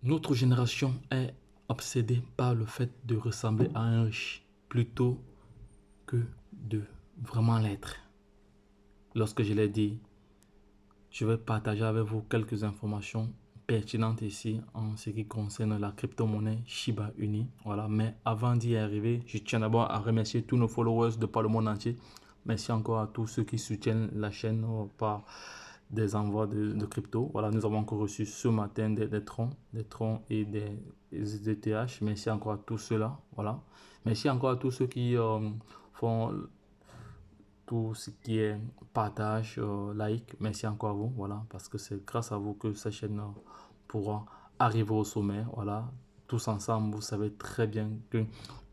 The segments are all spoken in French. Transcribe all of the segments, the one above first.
Notre génération est obsédée par le fait de ressembler à un riche plutôt que de vraiment l'être. Lorsque je l'ai dit, je vais partager avec vous quelques informations pertinentes ici en ce qui concerne la crypto-monnaie Shiba Inu. Voilà. Mais avant d'y arriver, je tiens d'abord à remercier tous nos followers de par le monde entier. Merci encore à tous ceux qui soutiennent la chaîne par des envois de crypto. Voilà, nous avons encore reçu ce matin des troncs et des ETH. Merci encore à tous ceux-là. Voilà. Merci encore à tous ceux qui font tout ce qui est partage, like. Merci encore à vous. Voilà, parce que c'est grâce à vous que cette chaîne pourra arriver au sommet. Voilà, tous ensemble, vous savez très bien que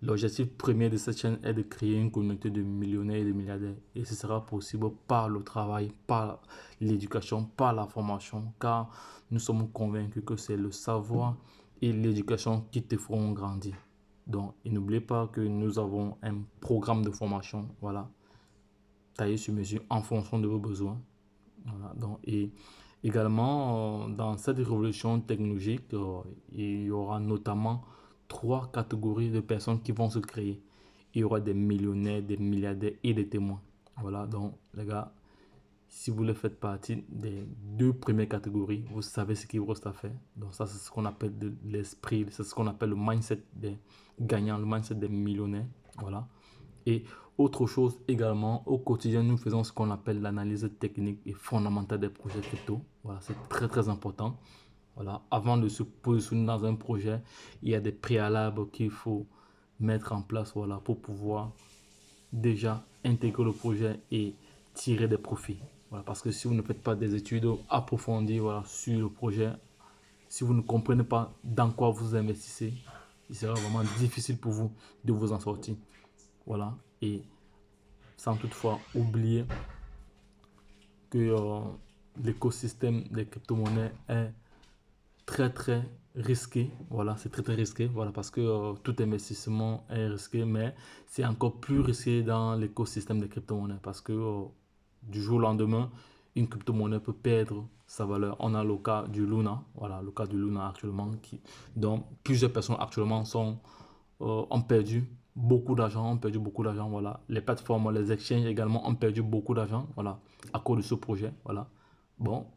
l'objectif premier de cette chaîne est de créer une communauté de millionnaires et de milliardaires. Et ce sera possible par le travail, par l'éducation, par la formation, car nous sommes convaincus que c'est le savoir et l'éducation qui te feront grandir. Donc, n'oubliez pas que nous avons un programme de formation, voilà, taillé sur mesure en fonction de vos besoins. Voilà, donc, et également, dans cette révolution technologique, il y aura notamment trois catégories de personnes qui vont se créer. Il y aura des millionnaires, des milliardaires et des témoins. Voilà, donc les gars, si vous le faites partie des deux premières catégories, vous savez ce qu'il vous reste à faire. Donc ça, c'est ce qu'on appelle de l'esprit, c'est ce qu'on appelle le mindset des gagnants, le mindset des millionnaires. Voilà. Et autre chose également, au quotidien, nous faisons ce qu'on appelle l'analyse technique et fondamentale des projets crypto. Voilà, c'est très très important. Voilà, avant de se positionner dans un projet, il y a des préalables qu'il faut mettre en place, voilà, pour pouvoir déjà intégrer le projet et tirer des profits. Voilà, parce que si vous ne faites pas des études approfondies, voilà, sur le projet, si vous ne comprenez pas dans quoi vous investissez, il sera vraiment difficile pour vous de vous en sortir. Voilà, et sans toutefois oublier que l'écosystème des crypto-monnaies est très très risqué. Voilà, c'est très très risqué. Voilà, parce que tout investissement est risqué, mais c'est encore plus risqué dans l'écosystème des crypto-monnaies parce que du jour au lendemain, une crypto-monnaie peut perdre sa valeur. On a le cas du Luna, voilà, le cas du Luna actuellement, dont plusieurs personnes actuellement ont perdu beaucoup d'argent, voilà. Les plateformes, les exchanges également ont perdu beaucoup d'argent, voilà, à cause de ce projet, voilà. Bon,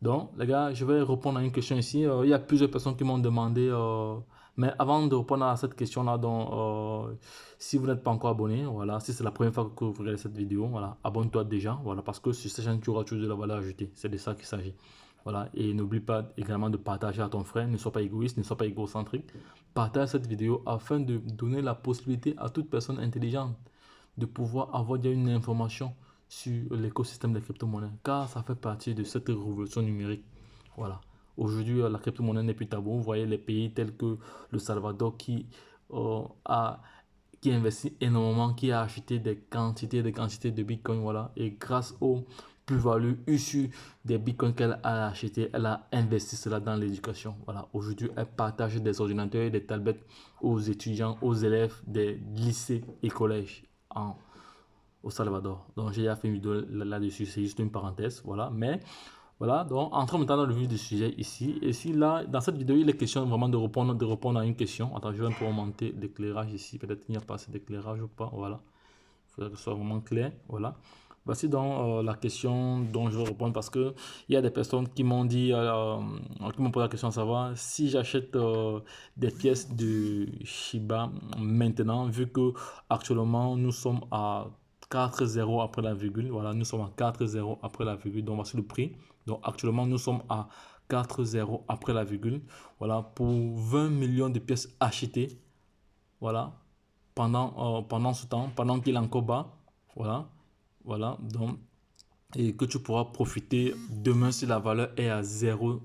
donc, les gars, je vais répondre à une question ici. Il y a plusieurs personnes qui m'ont demandé, mais avant de répondre à cette question-là, donc, si vous n'êtes pas encore abonné, voilà, si c'est la première fois que vous regardez cette vidéo, voilà, abonne-toi déjà, voilà, parce que sur cette chaîne, tu auras toujours de la valeur ajoutée. C'est de ça qu'il s'agit. Voilà, et n'oublie pas également de partager à ton frère. Ne sois pas égoïste, ne sois pas égocentrique. Partage cette vidéo afin de donner la possibilité à toute personne intelligente de pouvoir avoir déjà une information sur l'écosystème des crypto-monnaies, car ça fait partie de cette révolution numérique. Voilà. Aujourd'hui, la crypto-monnaie n'est plus tabou. Vous voyez les pays tels que le Salvador a, qui investit énormément, qui a acheté des quantités de bitcoin. Voilà. Et grâce aux plus-values issues des bitcoins qu'elle a acheté, elle a investi cela dans l'éducation. Voilà. Aujourd'hui, elle partage des ordinateurs et des tablettes aux étudiants, aux élèves des lycées et collèges au Salvador. Donc j'ai déjà fait une vidéo là-dessus, c'est juste une parenthèse, voilà. Mais voilà, donc entrons maintenant dans le vif du sujet ici. Et si là, dans cette vidéo, il est question vraiment de répondre à une question. Attends, je vais un peu augmenter l'éclairage ici. Peut-être qu'il n'y a pas assez d'éclairage ou pas. Voilà. Il faudrait que ce soit vraiment clair. Voilà. Voici donc la question dont je vais répondre parce que il y a des personnes qui m'ont dit, qui m'ont posé la question à savoir si j'achète des pièces de Shiba maintenant, vu que actuellement nous sommes à 4,0 après la virgule. Voilà, nous sommes à 4,0 après la virgule. Donc voici le prix. Donc actuellement nous sommes à 4,0 après la virgule. Voilà, pour 20 millions de pièces achetées. Voilà, pendant ce temps, pendant qu'il est encore bas. Voilà, voilà, donc, et que tu pourras profiter demain si la valeur est à 0,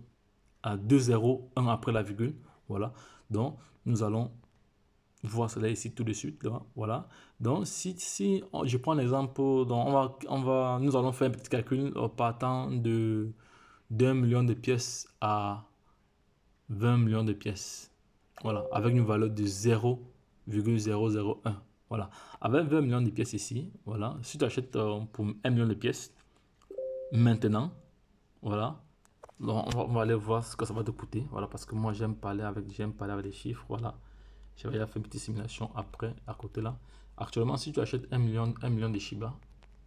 à 2,01 après la virgule. Voilà, donc nous allons voir cela ici tout de suite. Là. Voilà, donc si je prends l'exemple, donc nous allons faire un petit calcul partant de d'un million de pièces à 20 millions de pièces. Voilà, avec une valeur de 0,001. Voilà, avec 20 millions de pièces ici, voilà, si tu achètes pour 1 million de pièces, maintenant, voilà, Donc, on va aller voir ce que ça va te coûter. Voilà, parce que moi, j'aime parler avec des chiffres. Voilà. J'avais fait une petite simulation après, à côté là. Actuellement, si tu achètes 1 million de Shiba,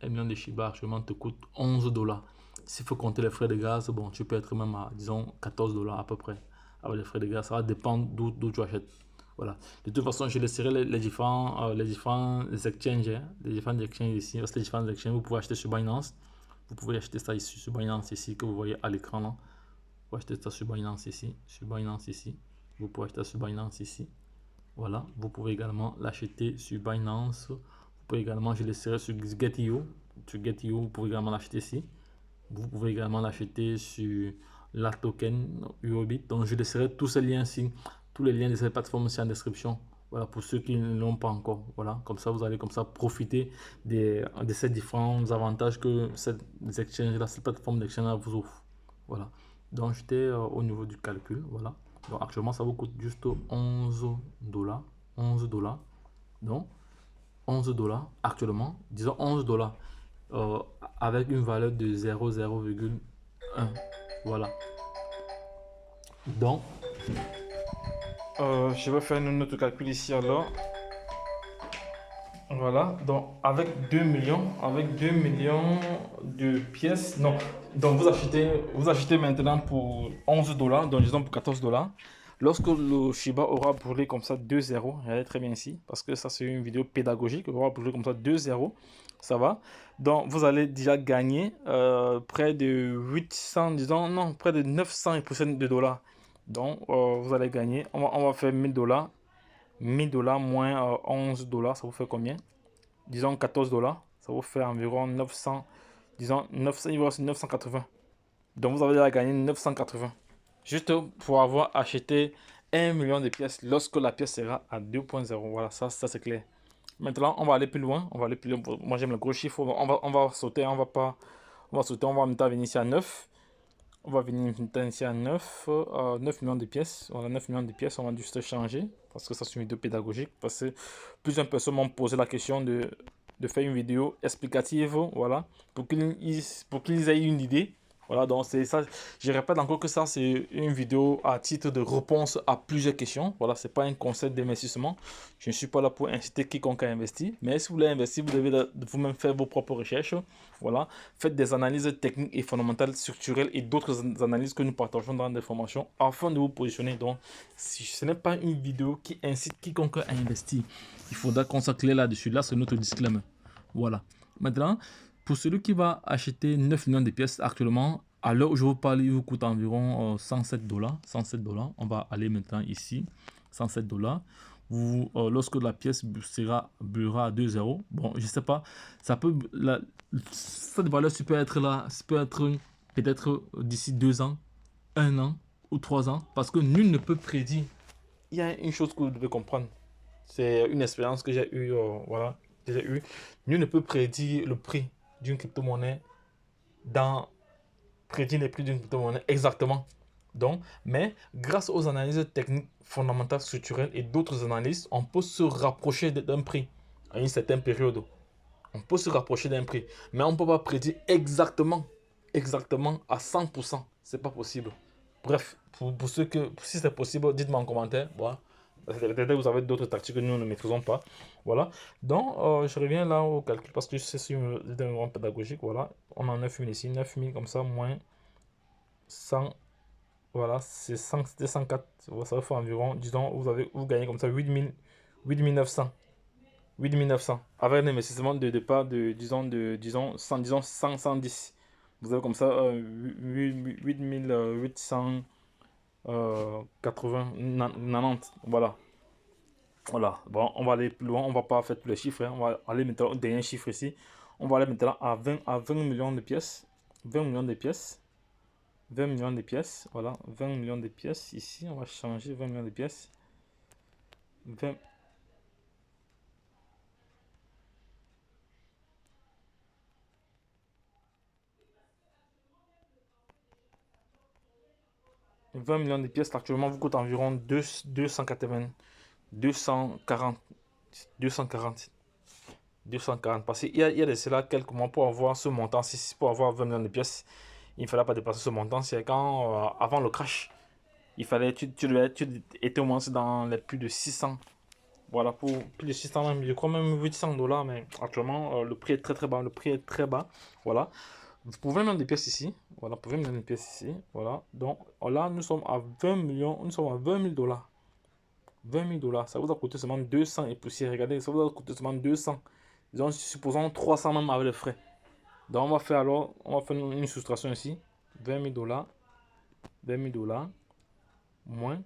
1 million de Shiba actuellement te coûte 11 $. S'il faut compter les frais de gaz, bon, tu peux être même à, disons, 14 $ à peu près. Avec les frais de gaz, ça va dépendre d'où tu achètes. Voilà. De toute façon, je laisserai les différents exchanges, hein, les différents exchanges ici. Parce que les différents exchanges, vous pouvez acheter sur Binance. Vous pouvez acheter ça ici sur Binance ici que vous voyez à l'écran là. Vous pouvez acheter ça sur Binance ici, sur Binance ici. Vous pouvez acheter ça sur Binance ici. Voilà, vous pouvez également l'acheter sur Binance. Vous pouvez également, je laisserai sur Get.io. Sur Get.io, vous pouvez également l'acheter ici. Vous pouvez également l'acheter sur la token Uobit. Donc, je laisserai tous ces liens ici, tous les liens de cette plateforme ici en description. Voilà, pour ceux qui ne l'ont pas encore. Voilà, comme ça, vous allez comme ça profiter de ces différents avantages que cette plateforme d'exchange vous offre. Voilà. Donc, j'étais au niveau du calcul. Voilà. Donc, actuellement, ça vous coûte juste 11 $. 11 $. Donc, 11 $ actuellement. Disons 11 $. euh, avec une valeur de 0,1. Voilà. Donc, je vais faire un autre calcul ici alors. Voilà, donc avec 2 millions, de pièces, non, donc vous achetez maintenant pour 11 $, donc disons pour 14 $. Lorsque le Shiba aura brûlé comme ça 2 zéros, regardez très bien ici, parce que ça c'est une vidéo pédagogique, aura brûlé comme ça 2 zéros, ça va. Donc vous allez déjà gagner près de 800, disons, non, près de 900% de dollars. Donc vous allez gagner, on va faire 1000 $. 1000 $ moins 11 $, ça vous fait combien? Disons 14 $, ça vous fait environ 900, disons 900, il va c'est 980. Donc vous avez déjà gagné 980. Juste pour avoir acheté 1 million de pièces lorsque la pièce sera à 2.0. Voilà, ça c'est clair. Maintenant, on va aller plus loin. On va aller plus loin. Moi, j'aime le gros chiffre. On va sauter. On va pas. On va sauter. On va maintenant venir ici à 9. On va venir ici à 9, 9 millions de pièces. On a 9 millions de pièces. On va juste changer. Parce que ça, c'est une vidéo pédagogique. Parce que plusieurs personnes m'ont posé la question de faire une vidéo explicative. Voilà. Pour qu'ils aient une idée. Voilà, donc c'est ça. Je répète encore que ça, c'est une vidéo à titre de réponse à plusieurs questions. Voilà, c'est pas un concept d'investissement. Je ne suis pas là pour inciter quiconque à investir. Mais si vous voulez investir, vous devez vous-même faire vos propres recherches. Voilà, faites des analyses techniques et fondamentales, structurelles et d'autres analyses que nous partageons dans des formations afin de vous positionner. Donc, si ce n'est pas une vidéo qui incite quiconque à investir, il faudra consacrer là-dessus. Là, c'est notre disclaimer. Voilà. Maintenant, pour celui qui va acheter 9 millions de pièces actuellement, à l'heure où je vous parle, il vous coûte environ 107 $. 107 $. On va aller maintenant ici. 107 $. Lorsque la pièce brûlera à 2 zéros, bon, je sais pas, ça peut, cette valeur peut être là, peut être peut-être d'ici 2 ans, 1 an ou 3 ans, parce que nul ne peut prédire. Il y a une chose que vous devez comprendre, c'est une expérience que j'ai eue, voilà, que j'ai eue. Nul ne peut prédire le prix d'une crypto-monnaie prédire les prix d'une crypto-monnaie exactement. Donc, mais grâce aux analyses techniques fondamentales, structurelles et d'autres analyses, on peut se rapprocher d'un prix à une certaine période. On peut se rapprocher d'un prix, mais on ne peut pas prédire exactement à 100%. C'est pas possible. Bref, pour ceux que, si c'est possible, dites-moi en commentaire. Voilà. Peut-être que vous avez d'autres tactiques que nous ne maîtrisons pas. Voilà. Donc, je reviens là au calcul parce que c'est une vidéo pédagogique. Voilà. On a 9000 ici. 9000 comme ça, moins 100. Voilà. C'est 104. Ça fait environ, disons, vous gagnez comme ça 8900. 8900. Avec un investissement de départ de, disons 110. Vous avez comme ça 8880. 90, voilà. Voilà, bon, on va aller plus loin, on va pas faire tous les chiffres, hein. On va aller maintenant au dernier chiffre ici. On va aller maintenant à 20 millions de pièces. 20 millions de pièces. 20 millions de pièces, voilà, 20 millions de pièces ici, on va changer 20 millions de pièces. 20 20 millions de pièces actuellement vous coûte environ 240, 240. Parce qu'il y a de cela quelques mois pour avoir ce montant, pour avoir 20 millions de pièces, il ne fallait pas dépasser ce montant. C'est quand, avant le crash, il fallait, tu étais au moins dans les plus de 600. Voilà, pour plus de 600 même, je crois même 800 $, mais actuellement, le prix est très très bas. Le prix est très bas. Voilà. Vous pouvez mettre des pièces ici. Voilà, vous pouvez mettre des pièces ici. Voilà. Donc là, nous sommes à 20 millions. Nous sommes à 20 000 $. 20 000 $. Ça vous a coûté seulement 200 et poussière. Regardez, ça vous a coûté seulement 200. Disons, supposons 300 même avec les frais. Donc, on va faire une soustraction ici. 20 000 $. 20 000 $ moins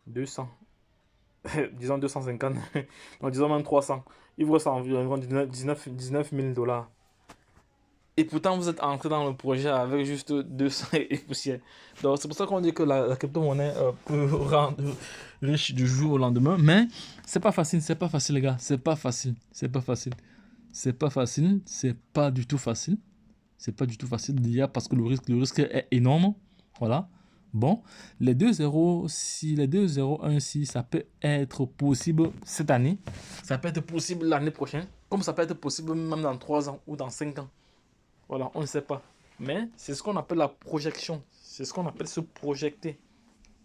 200. Disons 250. Non, disons même 300. Il vous reste environ 19 000 $. Et pourtant, vous êtes entré dans le projet avec juste 200 et poussière. Donc, c'est pour ça qu'on dit que la crypto-monnaie peut rendre riche du jour au lendemain. Mais c'est pas facile, les gars. C'est pas facile. C'est pas du tout facile. C'est pas du tout facile déjà parce que le risque est énorme. Voilà. Bon, les 2,01, si ça peut être possible cette année, ça peut être possible l'année prochaine, comme ça peut être possible même dans 3 ans ou dans 5 ans. Voilà, on ne sait pas. Mais c'est ce qu'on appelle la projection. C'est ce qu'on appelle se projeter.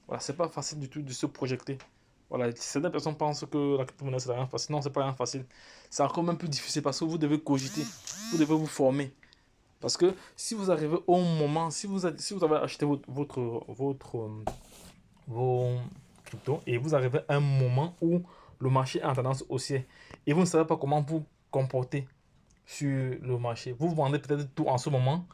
Voilà, c'est pas facile du tout de se projeter. Voilà, certaines personnes pensent que la crypto-monnaie c'est rien facile. Non, c'est pas rien facile. C'est encore même plus difficile parce que vous devez cogiter. Vous devez vous former. Parce que si vous arrivez au moment, si vous avez acheté vos cryptos et vous arrivez à un moment où le marché est en tendance haussière et vous ne savez pas comment vous comporter sur le marché, vous vendez peut-être tout en ce moment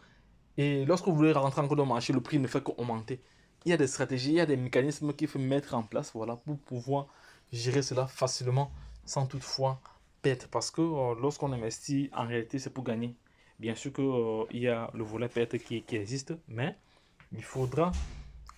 et lorsque vous voulez rentrer encore dans le marché, le prix ne fait qu'augmenter. Il y a des stratégies, il y a des mécanismes qu'il faut mettre en place, voilà, pour pouvoir gérer cela facilement sans toutefois perdre. Parce que lorsqu'on investit, en réalité, c'est pour gagner. Bien sûr qu'il y a le volet perte qui existe, mais il faudra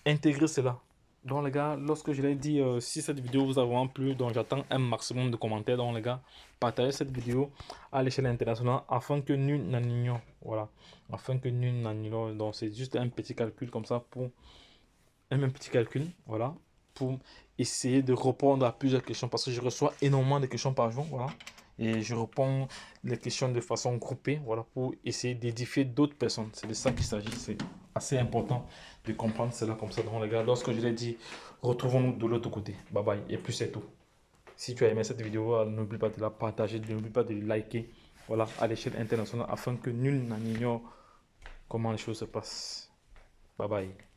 intégrer cela. Donc les gars, lorsque je l'ai dit, si cette vidéo vous a vraiment plu, donc j'attends un maximum de commentaires. Donc les gars, partagez cette vidéo à l'échelle internationale afin que nul n'en ignore. Voilà, afin que nul n'en ignore. Donc c'est juste un petit calcul comme ça pour un même petit calcul, voilà, pour essayer de répondre à plusieurs questions parce que je reçois énormément de questions par jour, voilà. Et je réponds les questions de façon groupée, voilà, pour essayer d'édifier d'autres personnes. C'est de ça qu'il s'agit. C'est assez important de comprendre cela comme ça. Donc, les gars, lorsque je l'ai dit, retrouvons-nous de l'autre côté. Bye bye. Et puis, c'est tout. Si tu as aimé cette vidéo, n'oublie pas de la partager, n'oublie pas de liker, voilà, à l'échelle internationale afin que nul n'en ignore comment les choses se passent. Bye bye.